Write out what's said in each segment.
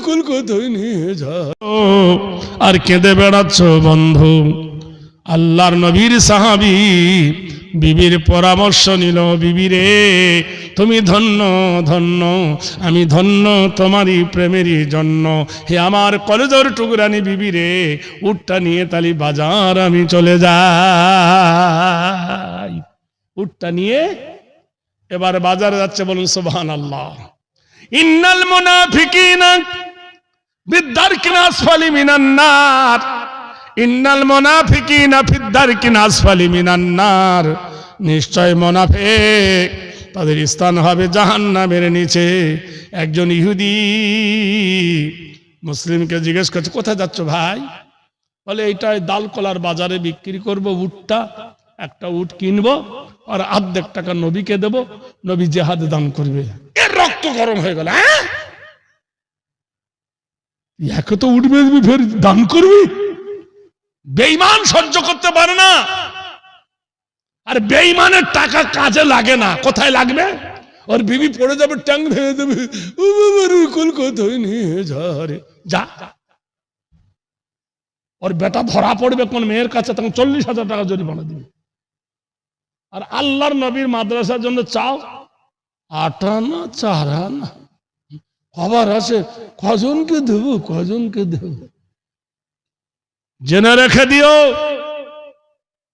কলকাতায় নিয়ে যা আর কেঁদে বেড়াচ্ছ বন্ধু। আল্লাহর নবীর সাহাবী বিবির পরামর্শ নিল, বিবি রে তুমি ধন্য ধন্য, আমি ধন্য তোমারই প্রেমেরই জন্য। হে আমার কলেজের টুকরানি বিবি রে, উটটা নিয়ে তালি বাজার আমি চলে যাই। উটটা নিয়ে এবার বাজারে যাচ্ছে, বলুন সুবহানাল্লাহ। ইন্নাল মুনাফিকিনা বিদ্দারকিন আসফালি মিনান নার, ইন্নাল মুনাফিকিনা ফিদ্দারকিন আসফালি মিনান নার, নিশ্চয় মুনাফিক তাদের স্থান হবে জাহান্নামের নিচে। একজন ইহুদি মুসলিমকে জিজ্ঞেস করছে, কোথায় যাচ্ছ ভাই? বলে এইটাই দালকলার বাজারে বিক্রি করব উটটা, একটা উট কিনবো আর অর্ধেক টাকা নবীকে দেব, নবী জিহাদে দান করবে। এর রক্ত গরম হয়ে গেল। হ্যাঁ, একে তো উঠবে ফের দান করবি? বেঈমান সহ্য করতে পারে না। আর বেঈমানের টাকা কাজে লাগে না। কোথায় লাগবে? ওর বিবি পড়ে যাবে, ট্যাং ভেঙে দেবে, ও বাবার কলকাতায় নিয়ে যা রে যা। ওর বেটা ধরা পড়বে কোন মেয়ের কাছে, তখন 40,000 টাকা জরিমানা দিবে। আর আল্লাহর নবীর মাদ্রাসার জন্য চাও 8 আনা 4 আনা, খবর আছে কজনকে দেব, কজনকে দেব। জেনে রেখে দিও,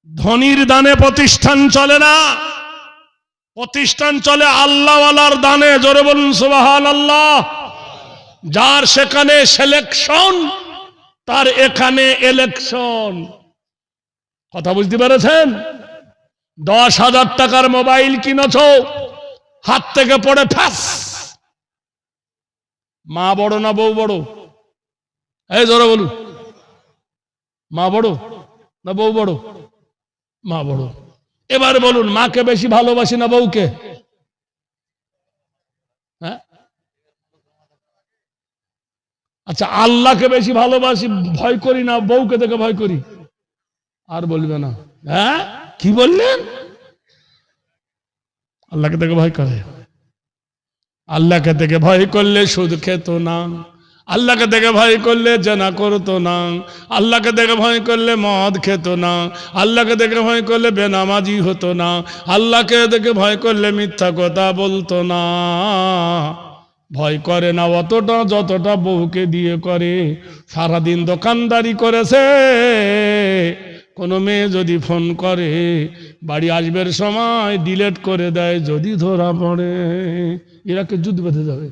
ধনীর দানে প্রতিষ্ঠান চলে না, প্রতিষ্ঠান চলে আল্লাহওয়ালার দানে। জোরে বলুন সুবহানাল্লাহ। যার সেখানে সিলেকশন, তার এখানে ইলেকশন। কথা বুঝতে পেরেছেন? 10,000 টাকার মোবাইল কিনেছ, হাত থেকে পড়ে ফাঁস। মা বড় না বউ বড়? এই জোরে বলুন, মা বড় না বউ বড়? মা বড়। এবার বলুন, মাকে বেশি ভালোবাসি না বউকে? হ্যাঁ, আচ্ছা, আল্লাহকে বেশি ভালোবাসি, ভয় করি না বউকে দেখে ভয় করি? আর বলবে না। হ্যাঁ, কি বললেন? আল্লাহকে দেখে ভয় করে। আল্লাহকে দেখে ভয় করলে সুদ খেত না, আল্লাহকে দেখে ভয় করলে জেনা করতো না, আল্লাহকে দেখে ভয় করলে মদ খেত না, আল্লাহকে দেখে ভয় করলে বেনামাজি হতো না, আল্লাহকে দেখে ভয় করলে মিথ্যা কথা বলতো না। ভয় করে না অতটা যতটা বউকে দিয়ে করে। সারাদিন দোকানদারি করেছে, কোনো মেয়ে যদি ফোন করে বাড়ি আসবার সময় ডিলেট করে দেয়, যদি ধরা পড়ে এরাকে যুদ্ধ বেঁধে যাবে।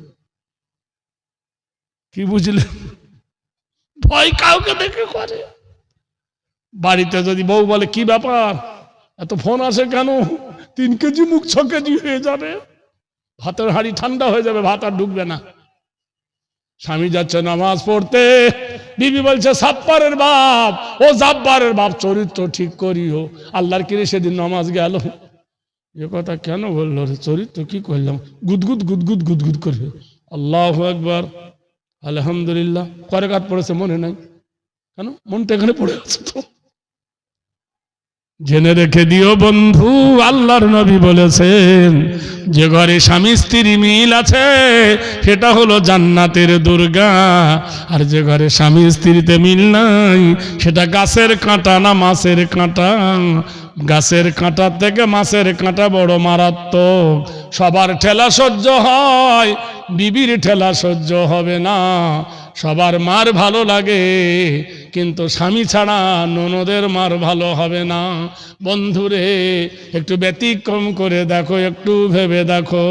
কি বুঝলেন? ভয় কাউকে দেখে করে। বাড়িতে যদি বউ বলে, কি ব্যাপার এত ফোন আসে কেন? 3 কেজি মুখ 6 কেজি হয়ে যাবে, ভাতের হাঁড়ি ঠান্ডা হয়ে যাবে, ভাত আর ঢুকবে না। স্বামী যাচ্ছে নামাজ পড়তে, বিবি বলছে সাপ্পারের বাপ, ও জাব্বারের বাপ, চরিত্র ঠিক করিও। আল্লাহর কিরে সেদিন নামাজ গেল, এ কথা কেন বললো রে? চরিত্র কি করলাম? গুদগুদ গুদগুদ গুদগুদ করবে। আল্লাহু আকবার, আলহামদুলিল্লাহ। কয় রাকাত পড়েছে মনে নাই কেন? মনটা এখানে পড়ে আছে তো। জেনে রেখে দিও বন্ধু, আল্লাহর নবী বলেছেন, যে ঘরে স্বামী স্ত্রী মিল আছে সেটা হলো জান্নাতের দুর্গা। আর যে ঘরে স্বামী স্ত্রীতে মিল নাই সেটা গাছের কাঁটা না মাছের কাঁটা। গাছের কাঁটার থেকে মাছের কাঁটা বড় মারাত্মক। সবার ঠেলা সহ্য হয়, বিবির ঠেলা সহ্য হবে না। সবার মার ভালো লাগে, কিন্তু স্বামী ছাড়া ননদের মার ভালো হবে না। বন্ধুরে, একটু ব্যতিক্রম করে দেখো, একটু ভেবে দেখো।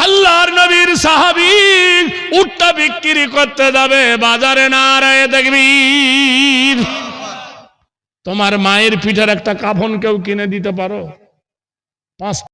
আল্লাহর নবীর সাহাবী উটটা বিক্রি করতে যাবে বাজারে, নারায়ে তাকবীর। তোমার মায়ের পিঠের একটা কাফন কেউ কিনে দিতে পারো? 5